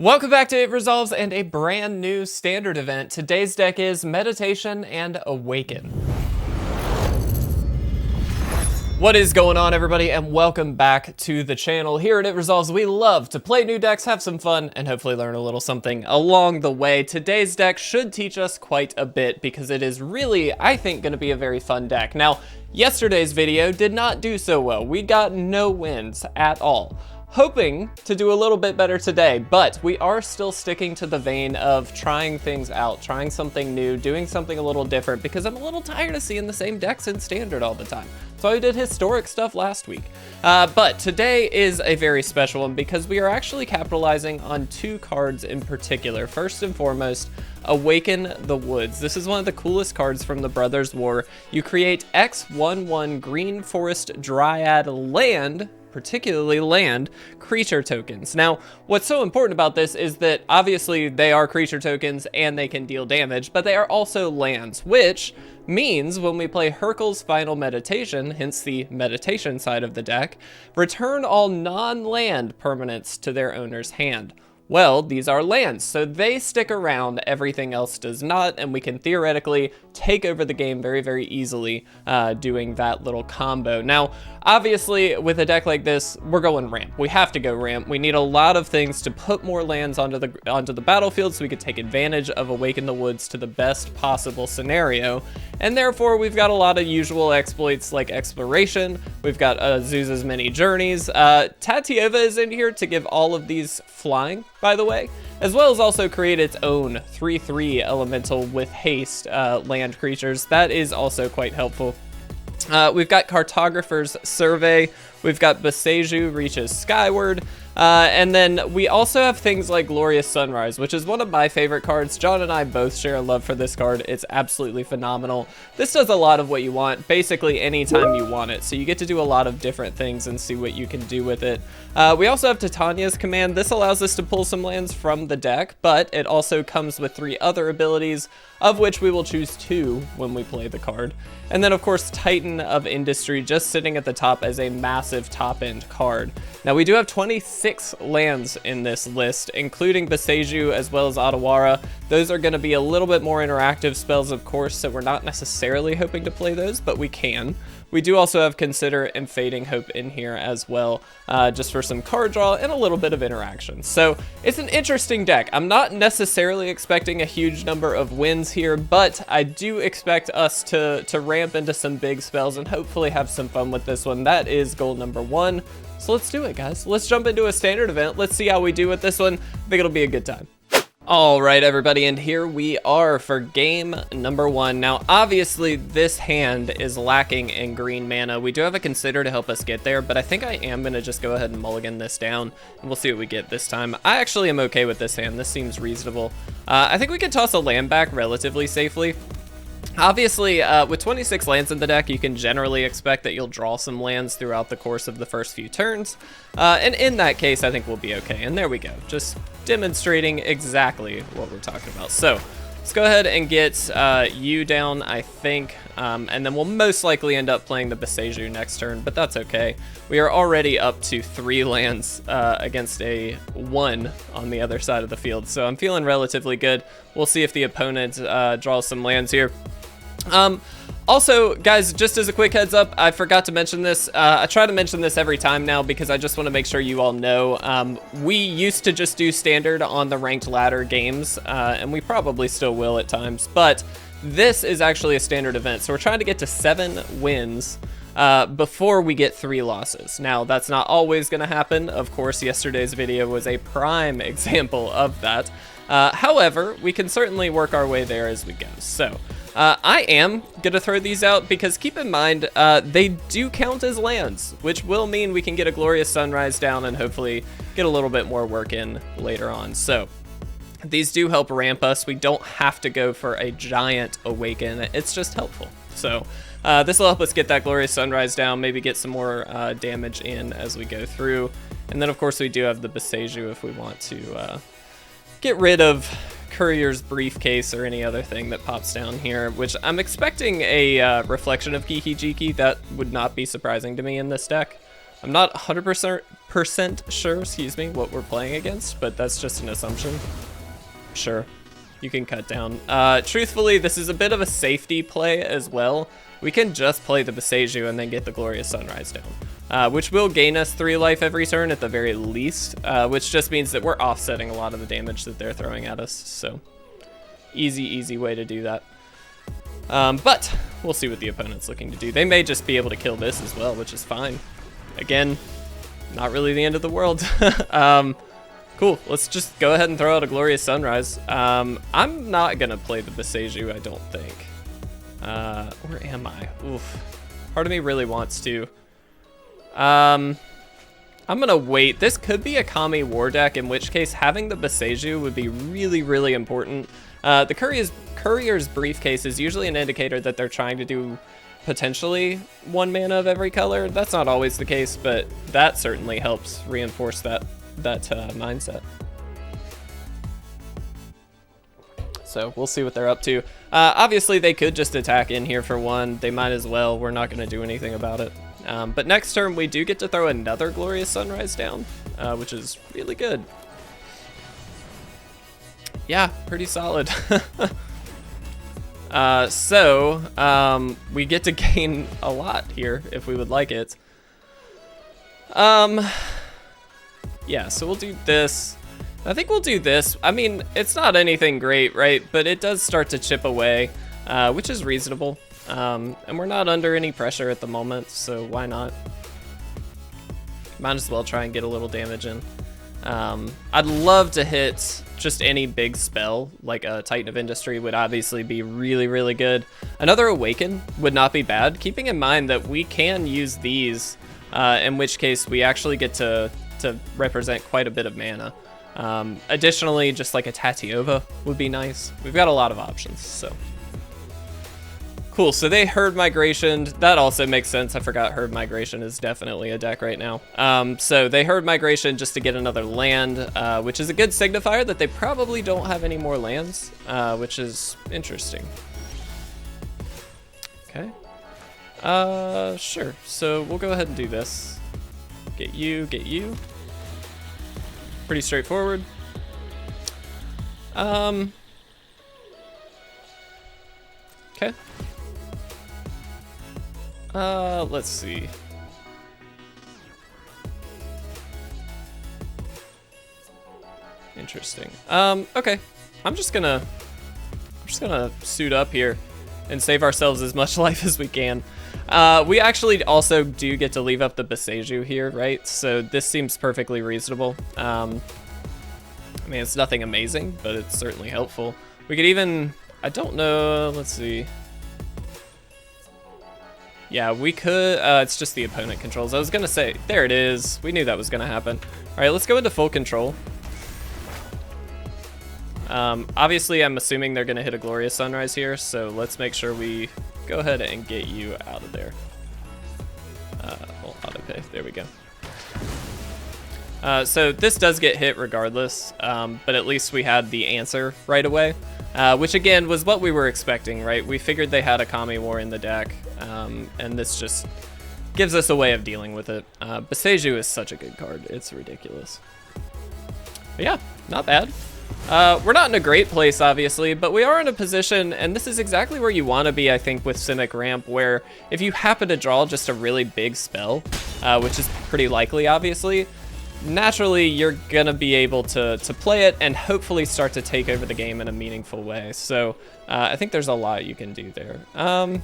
Welcome back to It Resolves and a brand new standard event. Today's deck is Meditation and Awaken. What is going on, everybody, and welcome back to the channel. Here at It Resolves, we love to play new decks, have some fun, and hopefully learn a little something along the way. Today's deck should teach us quite a bit because it is really, I think, going to be a very fun deck. Now, yesterday's video did not do so well. We got no wins at all. Hoping to do a little bit better today, but we are still sticking to the vein of trying things out, trying something new, doing something a little different, because I'm a little tired of seeing the same decks in standard all the time. So I did historic stuff last week. But today is a very special one because we are actually capitalizing on two cards in particular. First and foremost, Awaken the Woods. This is one of the coolest cards from the Brothers War. You create X11 Green Forest Dryad land, particularly land, creature tokens. Now, what's so important about this is that obviously they are creature tokens and they can deal damage, but they are also lands, which means when we play Hurkyl's Final Meditation, hence the meditation side of the deck, return all non-land permanents to their owner's hand. Well, these are lands, so they stick around, everything else does not, and we can theoretically take over the game very, very easily doing that little combo. Now, obviously, with a deck like this, we're going ramp. We have to go ramp. We need a lot of things to put more lands onto the battlefield so we could take advantage of Awaken the Woods to the best possible scenario, and therefore, we've got a lot of usual exploits like Exploration, we've got Azusa's Many Journeys, Tatiova is in here to give all of these flying, by the way, as well as also create its own 3/3 elemental with haste land creatures. That is also quite helpful. We've got Cartographer's Survey, we've got Boseiju Reaches Skyward, and then we also have things like Glorious Sunrise, which is one of my favorite cards. John and I both share a love for this card. It's absolutely phenomenal. This does a lot of what you want, basically anytime you want it, so you get to do a lot of different things and see what you can do with it. We also have Titania's Command. This allows us to pull some lands from the deck, but it also comes with 3 other abilities, of which we will choose 2 when we play the card. And then, of course, Titan of Industry just sitting at the top as a massive top-end card. Now, we do have 26 lands in this list, including Boseiju as well as Otawara. Those are going to be a little bit more interactive spells, of course, so we're not necessarily hoping to play those, but we can. We do also have Consider and Fading Hope in here as well, just for some card draw and a little bit of interaction. So it's an interesting deck. I'm not necessarily expecting a huge number of wins here, but I do expect us to ramp into some big spells and hopefully have some fun with this one. That is goal number 1. So let's do it, guys. Let's jump into a standard event. Let's see how we do with this one. I think it'll be a good time. All right, everybody, and here we are for game number 1. Now, obviously, this hand is lacking in green mana. We do have a Consider to help us get there, but I think I am going to just go ahead and mulligan this down, and we'll see what we get this time. I actually am okay with this hand. This seems reasonable. I think we can toss a land back relatively safely. Obviously, with 26 lands in the deck, you can generally expect that you'll draw some lands throughout the course of the first few turns. And in that case, I think we'll be okay. And there we go, just demonstrating exactly what we're talking about. So let's go ahead and get you down, I think, and then we'll most likely end up playing the Boseiju next turn, but that's okay. We are already up to 3 lands against a 1 on the other side of the field, so I'm feeling relatively good. We'll see if the opponent draws some lands here. Also, guys, just as a quick heads up, I forgot to mention this. I try to mention this every time now because I just want to make sure you all know. We used to just do standard on the ranked ladder games, and we probably still will at times, but this is actually a standard event, so we're trying to get to 7 wins before we get 3 losses. Now, that's not always going to happen. Of course, yesterday's video was a prime example of that. However, we can certainly work our way there as we go. So I am going to throw these out because keep in mind, they do count as lands, which will mean we can get a Glorious Sunrise down and hopefully get a little bit more work in later on. So these do help ramp us. We don't have to go for a giant Awaken. It's just helpful. So this will help us get that Glorious Sunrise down, maybe get some more damage in as we go through. And then, of course, we do have the Boseiju if we want to get rid of Courier's Briefcase or any other thing that pops down here, which I'm expecting a reflection of Kiki-Jiki. That would not be surprising to me in this deck. I'm not 100% sure, excuse me, what we're playing against, but that's just an assumption. Sure, you can cut down. Truthfully, this is a bit of a safety play as well. We can just play the Boseiju and then get the Glorious Sunrise down, which will gain us 3 life every turn at the very least, which just means that we're offsetting a lot of the damage that they're throwing at us. So easy way to do that. But we'll see what the opponent's looking to do. They may just be able to kill this as well, which is fine. Again, not really the end of the world. Cool, let's just go ahead and throw out a Glorious Sunrise. I'm not gonna play the Boseiju, I don't think. Where am I? Oof. Part of me really wants to. I'm gonna wait. This could be a Kami War deck, in which case having the Boseiju would be really important. The Courier's Briefcase is usually an indicator that they're trying to do potentially 1 mana of every color. That's not always the case, but that certainly helps reinforce that mindset. So we'll see what they're up to. Obviously, they could just attack in here for 1. They might as well. We're not going to do anything about it. But next turn, we do get to throw another Glorious Sunrise down, which is really good. Yeah, pretty solid. We get to gain a lot here if we would like it. Yeah, so we'll do this. I think we'll do this. I mean, it's not anything great, right? But it does start to chip away, which is reasonable. And we're not under any pressure at the moment, so why not? Might as well try and get a little damage in. I'd love to hit just any big spell, like a Titan of Industry would obviously be really good. Another Awaken would not be bad, keeping in mind that we can use these, in which case we actually get to represent quite a bit of mana. Additionally, just like a Tatiova would be nice. We've got a lot of options, so. Cool, so they Herd Migration. That also makes sense. I forgot Herd Migration is definitely a deck right now. So they Herd Migration just to get another land, which is a good signifier that they probably don't have any more lands, which is interesting. Okay. Sure. So we'll go ahead and do this. Get you, get you. Pretty straightforward. Okay. Let's see. Interesting. Okay. I'm just gonna suit up here and save ourselves as much life as we can. We actually also do get to leave up the Boseiju here, right? So this seems perfectly reasonable. I mean, it's nothing amazing, but it's certainly helpful. We could even, I don't know, let's see. Yeah, we could, it's just the opponent controls. I was gonna say, there it is. We knew that was gonna happen. All right, let's go into full control. Obviously, I'm assuming they're gonna hit a Glorious Sunrise here, so let's make sure we go ahead and get you out of there. Well, auto pay, there we go. So this does get hit regardless, but at least we had the answer right away, which again was what we were expecting, right? We figured they had a Kami War in the deck, and this just gives us a way of dealing with it. Boseiju is such a good card, it's ridiculous. But yeah, not bad. We're not in a great place, obviously, but we are in a position, and this is exactly where you want to be, I think, with Simic Ramp, where if you happen to draw just a really big spell, which is pretty likely, obviously, naturally you're gonna be able to play it and hopefully start to take over the game in a meaningful way. So I think there's a lot you can do there. I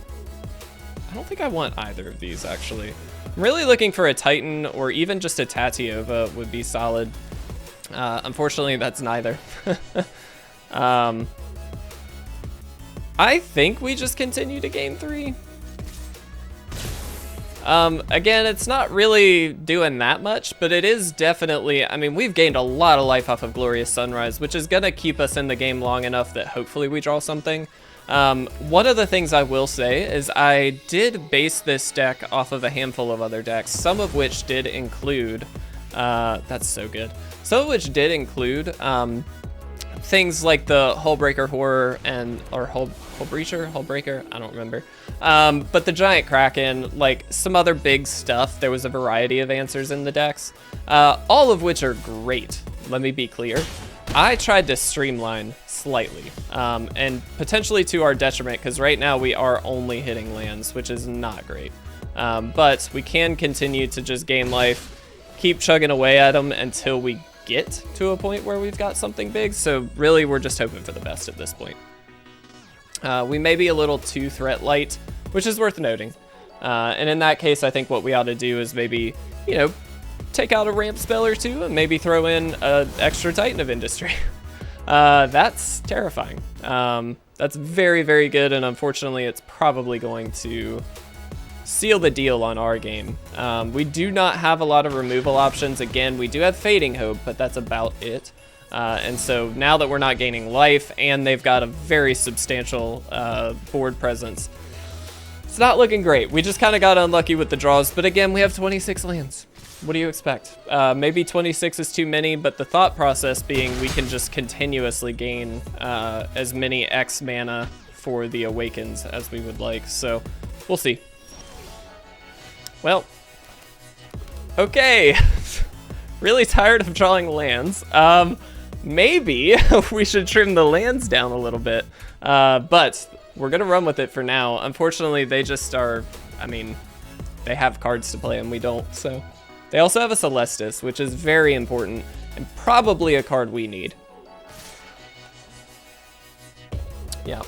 don't think I want either of these, actually. I'm really looking for a Titan or even just a Tatiova would be solid. Unfortunately, that's neither. I think we just continue to game 3. Again, it's not really doing that much, but it is definitely, I mean, we've gained a lot of life off of Glorious Sunrise, which is gonna keep us in the game long enough that hopefully we draw something. One of the things I will say is I did base this deck off of a handful of other decks, some of which did include, that's so good. Some of which did include things like the Hullbreaker Horror or Hullbreaker, I don't remember. But the Giant Kraken, like some other big stuff, there was a variety of answers in the decks, all of which are great. Let me be clear. I tried to streamline slightly, and potentially to our detriment, because right now we are only hitting lands, which is not great. But we can continue to just gain life, keep chugging away at them until we get to a point where we've got something big. So really, we're just hoping for the best at this point. We may be a little too threat light, which is worth noting. And in that case, I think what we ought to do is maybe, you know, take out a ramp spell or two and maybe throw in an extra Titan of Industry. That's terrifying. That's very, very good, and unfortunately, it's probably going to seal the deal on our game. We do not have a lot of removal options. Again, we do have Fading Hope, but that's about it. And so now that we're not gaining life and they've got a very substantial board presence, it's not looking great. We just kind of got unlucky with the draws, but again, we have 26 lands. What do you expect? Maybe 26 is too many, but the thought process being we can just continuously gain as many X mana for the Awakens as we would like. So we'll see. Well, okay. Really tired of drawing lands. Maybe we should trim the lands down a little bit, but we're gonna run with it for now. Unfortunately, they just are, I mean, they have cards to play and we don't, so. They also have a Celestis, which is very important and probably a card we need. Yeah.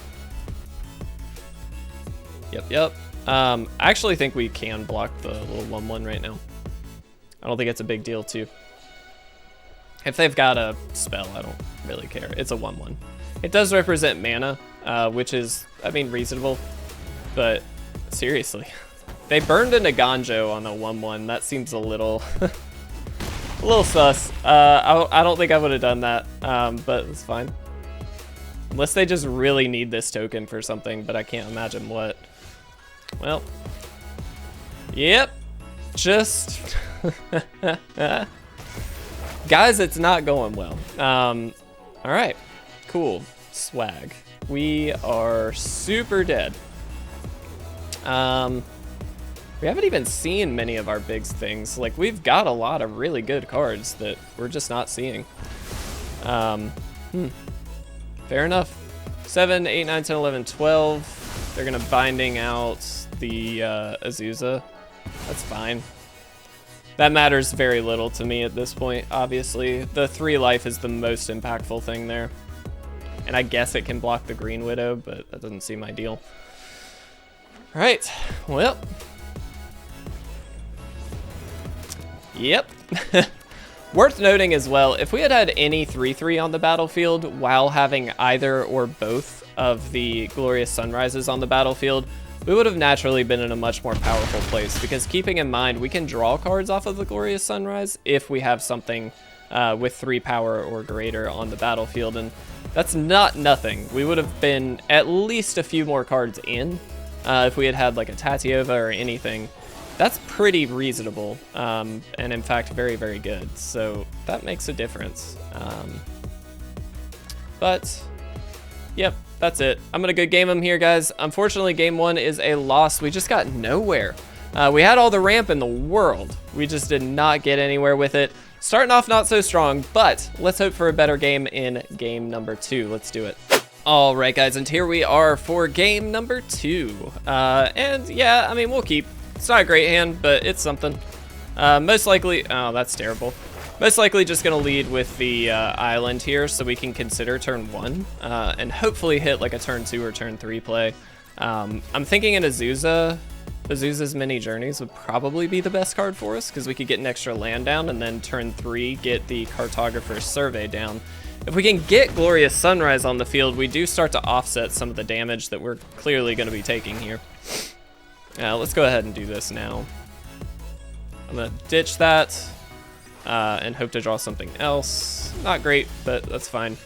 Yep. I actually think we can block the little 1/1 right now. I don't think it's a big deal too. If they've got a spell, I don't really care. It's a 1/1. It does represent mana, which is, I mean, reasonable, but seriously. They burned into Ganjo on a 1/1. That seems a little, a little sus. I don't think I would have done that, but it's fine. Unless they just really need this token for something, but I can't imagine what. Well, yep, just, guys, it's not going well. All right, cool, swag. We are super dead. We haven't even seen many of our big things. Like, we've got a lot of really good cards that we're just not seeing. Fair enough. 7, 8, 9, 10, 11, 12. They're gonna Binding out the Azusa. That's fine. That matters very little to me at this point, obviously. The 3 life is the most impactful thing there. And I guess it can block the Green Widow, but that doesn't seem ideal. All right, well. Yep. Worth noting as well, if we had had any 3/3 on the battlefield while having either or both of the Glorious Sunrises on the battlefield, we would have naturally been in a much more powerful place, because keeping in mind, we can draw cards off of the Glorious Sunrise if we have something with 3 power or greater on the battlefield, and that's not nothing. We would have been at least a few more cards in if we had had like a Tatiova or anything. That's pretty reasonable, and in fact, very, very good. So that makes a difference. But, yep, that's it. I'm gonna go game them here, guys. Unfortunately, game 1 is a loss. We just got nowhere. We had all the ramp in the world. We just did not get anywhere with it. Starting off not so strong, but let's hope for a better game in game number 2. Let's do it. All right, guys, and here we are for game number 2. And yeah, I mean, we'll keep. It's not a great hand, but it's something. Most likely, oh, that's terrible. Most likely just gonna lead with the island here so we can consider turn 1 and hopefully hit like a turn 2 or turn 3 play. I'm thinking an Azusa's Many Journeys would probably be the best card for us, because we could get an extra land down and then turn 3 get the Cartographer's Survey down. If we can get Glorious Sunrise on the field, we do start to offset some of the damage that we're clearly gonna be taking here. Let's go ahead and do this now. I'm gonna ditch that and hope to draw something else. Not great, but that's fine.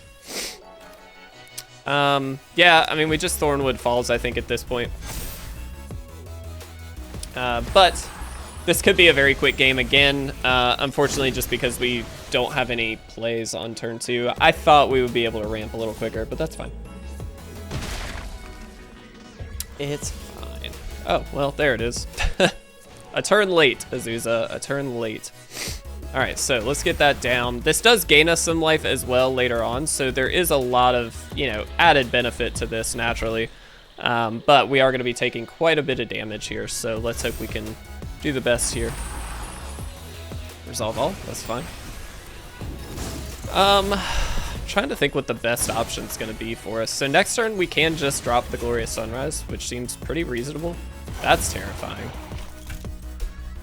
Yeah, I mean, we just Thornwood Falls, I think, at this point. But this could be a very quick game again, unfortunately, just because we don't have any plays on turn 2. I thought we would be able to ramp a little quicker, but that's fine. It's fine. Oh, well, there it is. A turn late, Azusa, a turn late. All right, so let's get that down. This does gain us some life as well later on, so there is a lot of, you know, added benefit to this naturally. But we are going to be taking quite a bit of damage here, so let's hope we can do the best here. Resolve all, that's fine. Trying to think what the best option is going to be for us. So next turn we can just drop the Glorious Sunrise, which seems pretty reasonable. That's terrifying.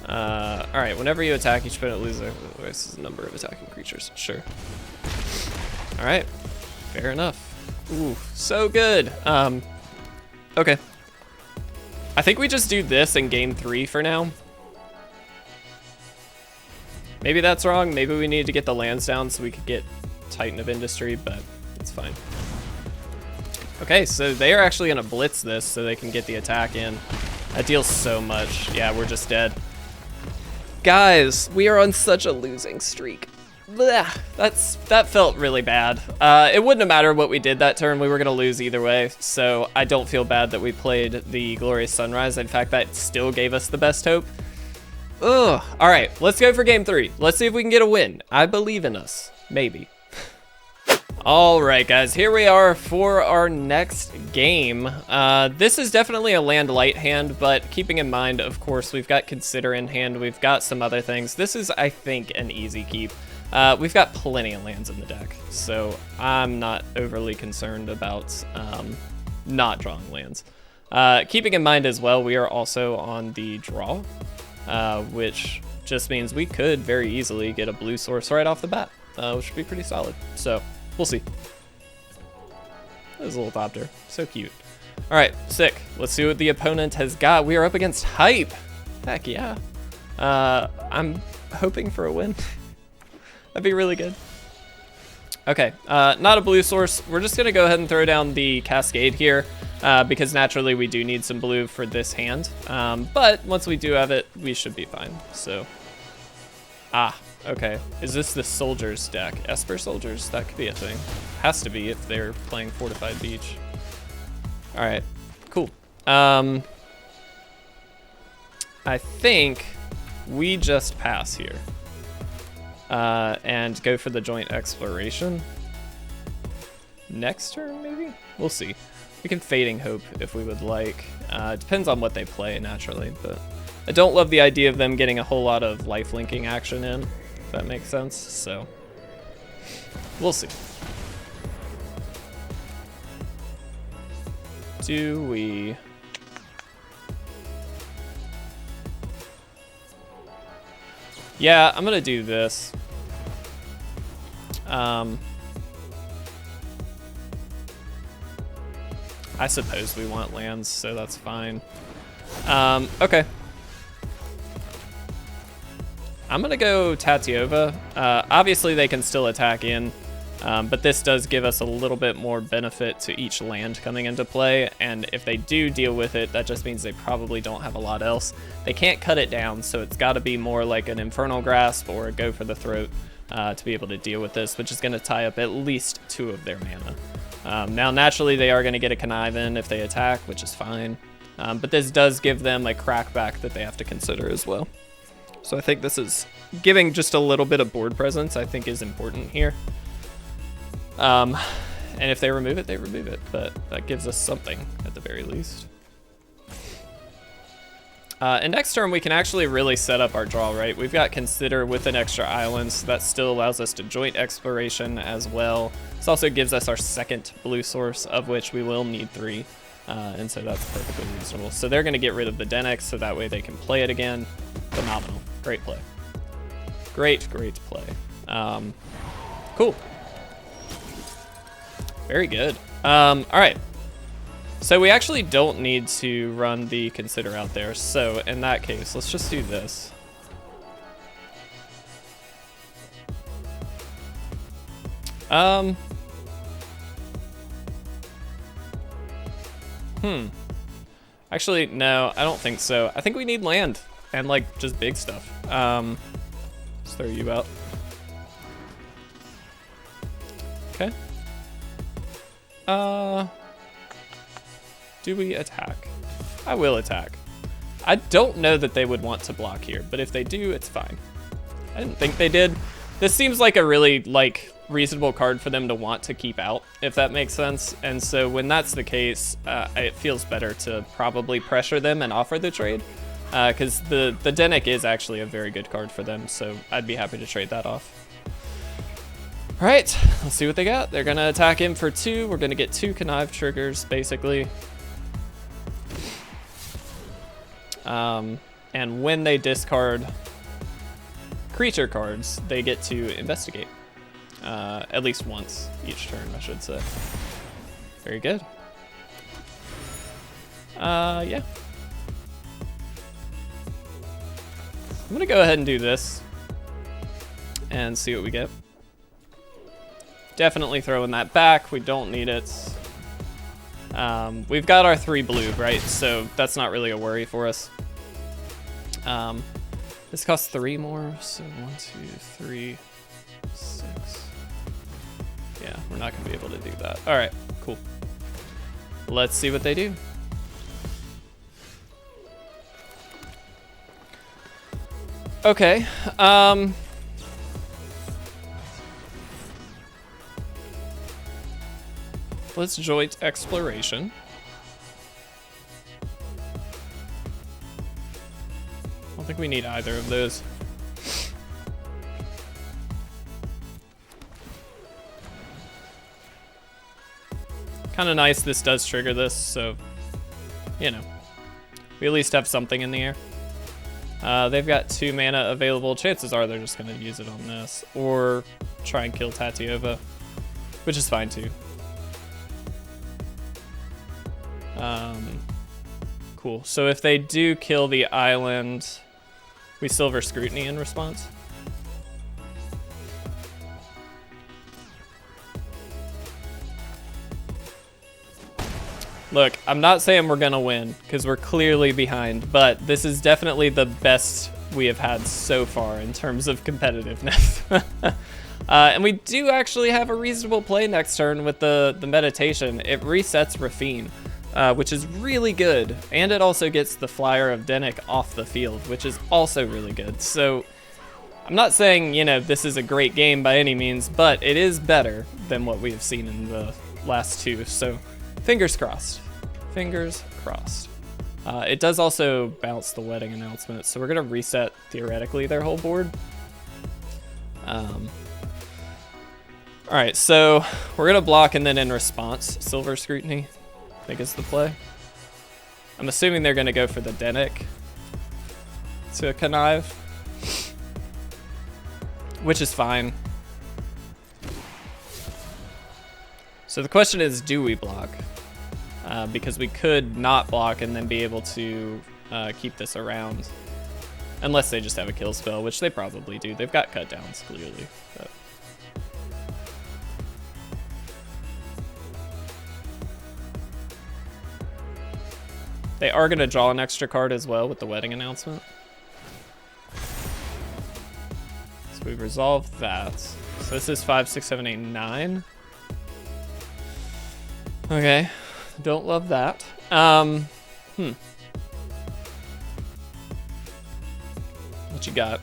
All right, whenever you attack, each opponent loses a number of attacking creatures. Sure. All right, fair enough. Ooh, so good. Okay. I think we just do this in game 3 for now. Maybe that's wrong. Maybe we need to get the lands down so we could get Titan of Industry, but it's fine. Okay, so they are actually gonna blitz this so they can get the attack in. That deals so much. Yeah, we're just dead. Guys, we are on such a losing streak. Blech, that felt really bad. It wouldn't have mattered what we did that turn. We were gonna lose either way, so I don't feel bad that we played the Glorious Sunrise. In fact, that still gave us the best hope. Ugh. All right, let's go for game 3. Let's see if we can get a win. I believe in us. Maybe. All right, guys, here we are for our next game. This is definitely a land light hand, but keeping in mind, of course, we've got Consider in hand. We've got some other things. This is, I think, an easy keep. We've got plenty of lands in the deck, so I'm not overly concerned about not drawing lands. Keeping in mind as well, we are also on the draw, which just means we could very easily get a blue source right off the bat, which would be pretty solid. So we'll see. There's a little Thopter, so cute. All right, sick. Let's see what the opponent has got. We are up against Hype. Heck yeah. I'm hoping for a win. That'd be really good. Okay, not a blue source. We're just gonna go ahead and throw down the Cascade here because naturally we do need some blue for this hand. But once we do have it, we should be fine, so. Okay. Is this the Soldiers deck? Esper Soldiers? That could be a thing. Has to be if they're playing Fortified Beach. All right, cool. I think we just pass here. And go for the Joint Exploration. Next turn, maybe? We'll see. We can Fading Hope if we would like. It depends on what they play, naturally, but I don't love the idea of them getting a whole lot of life-linking action in, if that makes sense, so we'll see. Do we... Yeah, I'm gonna do this. I suppose we want lands, so that's fine. Okay. I'm gonna go Tatiova. Obviously they can still attack in, but this does give us a little bit more benefit to each land coming into play, and if they do deal with it, that just means they probably don't have a lot else. They can't cut it down, so it's gotta be more like an Infernal Grasp or a Go for the Throat to be able to deal with this, which is gonna tie up at least 2 of their mana. Now, naturally, they are gonna get a Connive in if they attack, which is fine, but this does give them a crackback that they have to consider as well. So I think this is giving just a little bit of board presence, I think is important here. And if they remove it, they remove it, but that gives us something at the very least. And next turn, we can actually really set up our draw, right? We've got Consider with an extra island, so that still allows us to Joint Exploration as well. This also gives us our second blue source, of which we will need 3. And so that's perfectly reasonable. So they're gonna get rid of the Denix, so that way they can play it again. Phenomenal, great play. Great play. Cool. Very good. All right. So we actually don't need to run the Consider out there. So in that case, let's just do this. Actually, no, I don't think so. I think we need land and like just big stuff. Let's throw you out. Do we attack? I will attack. I don't know that they would want to block here, but if they do, it's fine. I didn't think they did. This seems like a really, like, reasonable card for them to want to keep out, if that makes sense. And so when that's the case, it feels better to probably pressure them and offer the trade, because the Denick is actually a very good card for them, so I'd be happy to trade that off. All right, let's see what they got. They're gonna attack him for 2. We're gonna get 2 connive triggers, basically. And when they discard creature cards, they get to investigate. At least once each turn, I should say. Very good. Yeah. I'm gonna go ahead and do this and see what we get. Definitely throwing that back. We don't need it. We've got our 3 blue, right? So that's not really a worry for us. This costs 3 more, so 1, 2, 3, 6. Yeah, we're not gonna be able to do that. All right, cool. Let's see what they do. Okay, let's joint exploration. I don't think we need either of those. Kind of nice this does trigger this, so, you know, we at least have something in the air. They've got 2 mana available. Chances are they're just going to use it on this, or try and kill Tatiova, which is fine too. Cool. So if they do kill the island, we Silver Scrutiny in response. Look, I'm not saying we're gonna win, because we're clearly behind, but this is definitely the best we have had so far in terms of competitiveness. And we do actually have a reasonable play next turn with the meditation. It resets Rafine, which is really good, and it also gets the flyer of Denick off the field, which is also really good. So I'm not saying, you know, this is a great game by any means, but it is better than what we have seen in the last 2, so fingers crossed. Fingers crossed. It does also bounce the wedding announcement, so we're gonna reset, theoretically, their whole board. All right, so we're gonna block and then in response, Silver Scrutiny, I think is the play. I'm assuming they're gonna go for the Denick to connive, which is fine. So the question is, do we block? Because we could not block and then be able to keep this around. Unless they just have a kill spell, which they probably do. They've got cut downs, clearly. But. They are going to draw an extra card as well with the wedding announcement. So we've resolved that. So this is 5, 6, 7, 8, 9. Okay. Don't love that. What you got?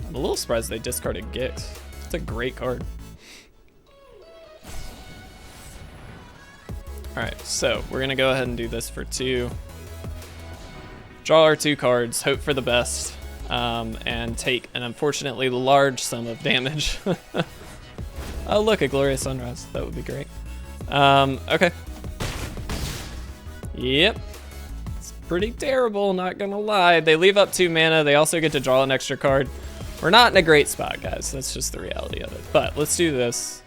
I'm a little surprised they discarded Gix. It's a great card. Alright, so we're gonna go ahead and do this for 2. Draw our 2 cards, hope for the best, and take an unfortunately large sum of damage. Oh look, a Glorious Sunrise. That would be great. Okay. Yep. It's pretty terrible, not gonna lie. They leave up 2 mana. They also get to draw an extra card. We're not in a great spot, guys. That's just the reality of it. But let's do this.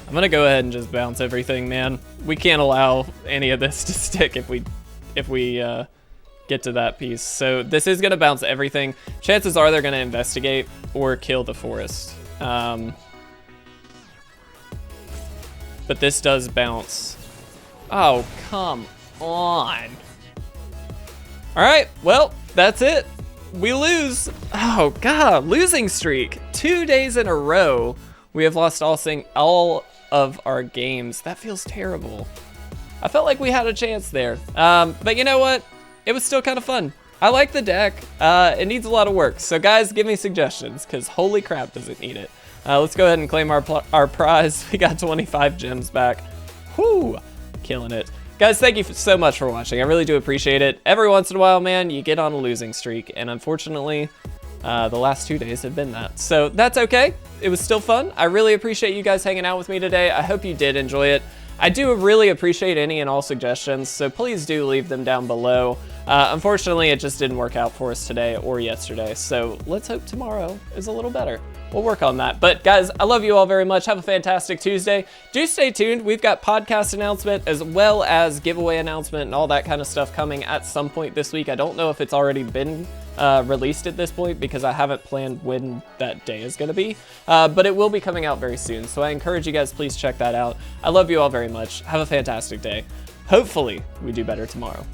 I'm gonna go ahead and just bounce everything, man. We can't allow any of this to stick if we get to that piece. So this is gonna bounce everything. Chances are they're gonna investigate or kill the forest. But this does bounce. Oh, come on. All right, well, that's it. we lose. Oh God, losing streak. 2 days in a row. We have lost all of our games. That feels terrible. I felt like we had a chance there. But you know what? It was still kind of fun. I like the deck. It needs a lot of work. So guys, give me suggestions, because holy crap does it need it. Let's go ahead and claim our prize. We got 25 gems back. Whoo, killing it. Guys, thank you so much for watching. I really do appreciate it. Every once in a while, man, you get on a losing streak, and unfortunately, the last 2 days have been that. So that's okay. It was still fun. I really appreciate you guys hanging out with me today. I hope you did enjoy it. I do really appreciate any and all suggestions, so please do leave them down below. Unfortunately, it just didn't work out for us today or yesterday, so let's hope tomorrow is a little better. We'll work on that. But guys, I love you all very much. Have a fantastic Tuesday. Do stay tuned. We've got podcast announcement as well as giveaway announcement and all that kind of stuff coming at some point this week. I don't know if it's already been released at this point because I haven't planned when that day is going to be, but it will be coming out very soon. So I encourage you guys, please check that out. I love you all very much. Have a fantastic day. Hopefully we do better tomorrow.